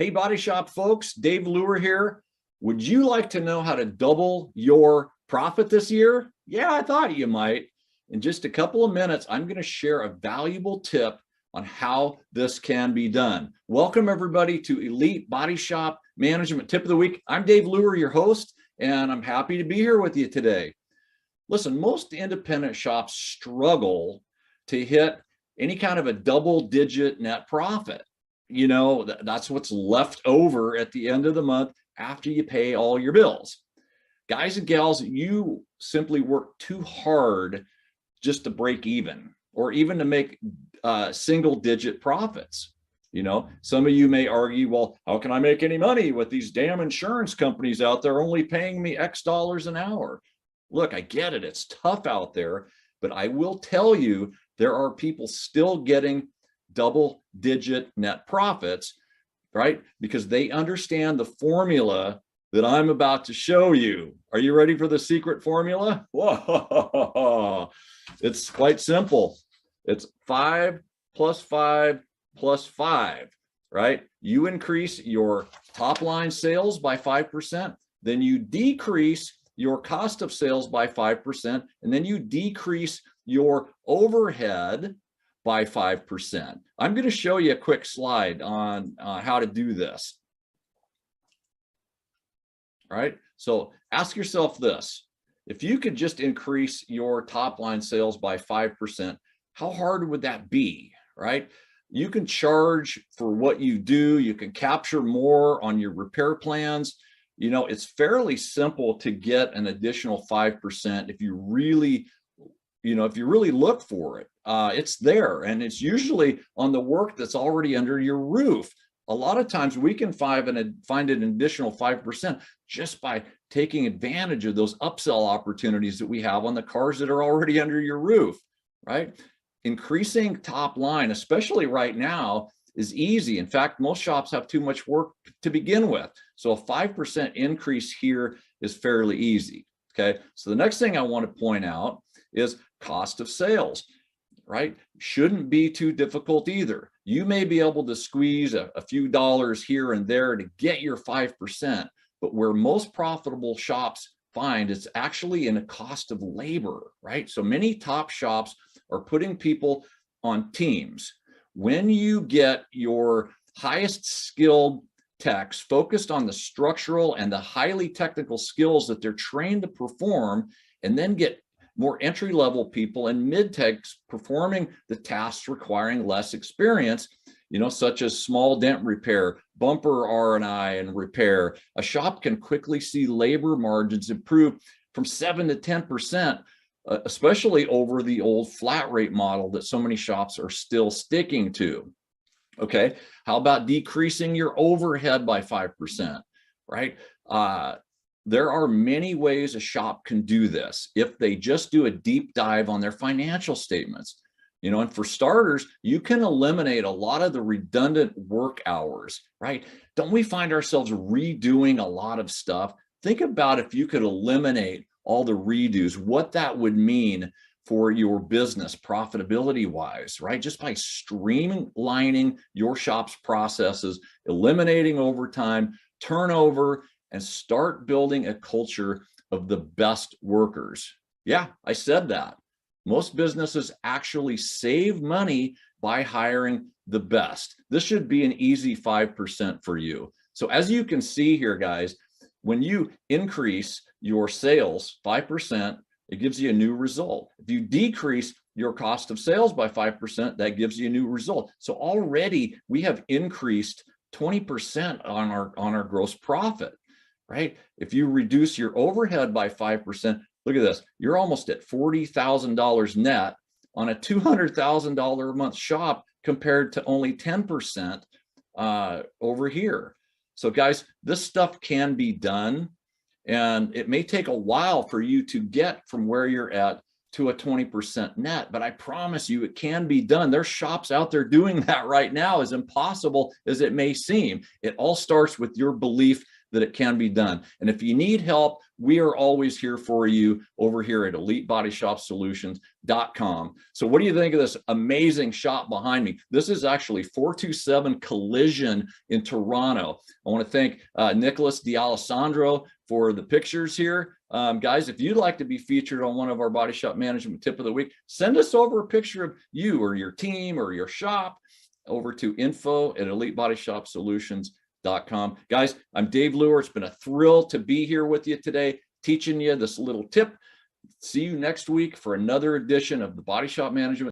Hey, Body Shop folks, Dave Luehr here. Would you like to know how to double your profit this year? Yeah, I thought you might. In just a couple of minutes, I'm going to share a valuable tip on how this can be done. Welcome everybody to Elite Body Shop Management Tip of the Week. I'm Dave Luehr, your host, and I'm happy to be here with you today. Listen, most independent shops struggle to hit any kind of a double-digit net profit. You know, that's what's left over at the end of the month after you pay all your bills. Guys and gals, you simply work too hard just to break even or even to make single-digit profits. You know, some of you may argue, well, how can I make any money with these damn insurance companies out there only paying me X dollars an hour? Look, I get it. It's tough out there, but I will tell you, there are people still getting double-digit net profits, right? Because they understand the formula that I'm about to show you. Are you ready for the secret formula? Whoa, it's quite simple. It's 5 plus 5 plus 5, right? You increase your top line sales by 5%, then you decrease your cost of sales by 5%, and then you decrease your overhead by 5%. I'm going to show you a quick slide on how to do this. All right, so ask yourself this. If you could just increase your top line sales by 5%, how hard would that be, right? You can charge for what you do. You can capture more on your repair plans. You know, it's fairly simple to get an additional 5% if you really look for it. It's there, and it's usually on the work that's already under your roof. A lot of times we can find an additional 5% just by taking advantage of those upsell opportunities that we have on the cars that are already under your roof, right? Increasing top line, especially right now, is easy. In fact, most shops have too much work to begin with. So a 5% increase here is fairly easy. Okay, so the next thing I want to point out is cost of sales, right? Shouldn't be too difficult either. You may be able to squeeze a few dollars here and there to get your 5%, but where most profitable shops find it's actually in a cost of labor, right? So many top shops are putting people on teams. When you get your highest skilled techs focused on the structural and the highly technical skills that they're trained to perform, and then get more entry-level people and mid-techs performing the tasks requiring less experience, you know, such as small dent repair, bumper R&I and repair, a shop can quickly see labor margins improve from 7 to 10%, especially over the old flat rate model that so many shops are still sticking to. Okay, how about decreasing your overhead by 5%, right? There are many ways a shop can do this if they just do a deep dive on their financial statements. You know, and for starters, you can eliminate a lot of the redundant work hours, right? Don't we find ourselves redoing a lot of stuff? Think about if you could eliminate all the redos, what that would mean for your business profitability wise, right? Just by streamlining your shop's processes, eliminating overtime, turnover, and start building a culture of the best workers. Yeah, I said that. Most businesses actually save money by hiring the best. This should be an easy 5% for you. So as you can see here, guys, when you increase your sales 5%, it gives you a new result. If you decrease your cost of sales by 5%, that gives you a new result. So already we have increased 20% on our gross profit, right? If you reduce your overhead by 5%, look at this, you're almost at $40,000 net on a $200,000 a month shop compared to only 10% over here. So guys, this stuff can be done, and it may take a while for you to get from where you're at to a 20% net, but I promise you it can be done. There's shops out there doing that right now, as impossible as it may seem. It all starts with your belief that it can be done. And if you need help, we are always here for you over here at EliteBodyShopSolutions.com. So what do you think of this amazing shop behind me? This is actually 427 Collision in Toronto. I want to thank Nicholas D'Alessandro for the pictures here. Guys, if you'd like to be featured on one of our Body Shop Management Tip of the Week, send us over a picture of you or your team or your shop over to info@EliteBodyShopSolutions.com. Guys, I'm Dave Luehr. It's been a thrill to be here with you today, teaching you this little tip. See you next week for another edition of the Body Shop Management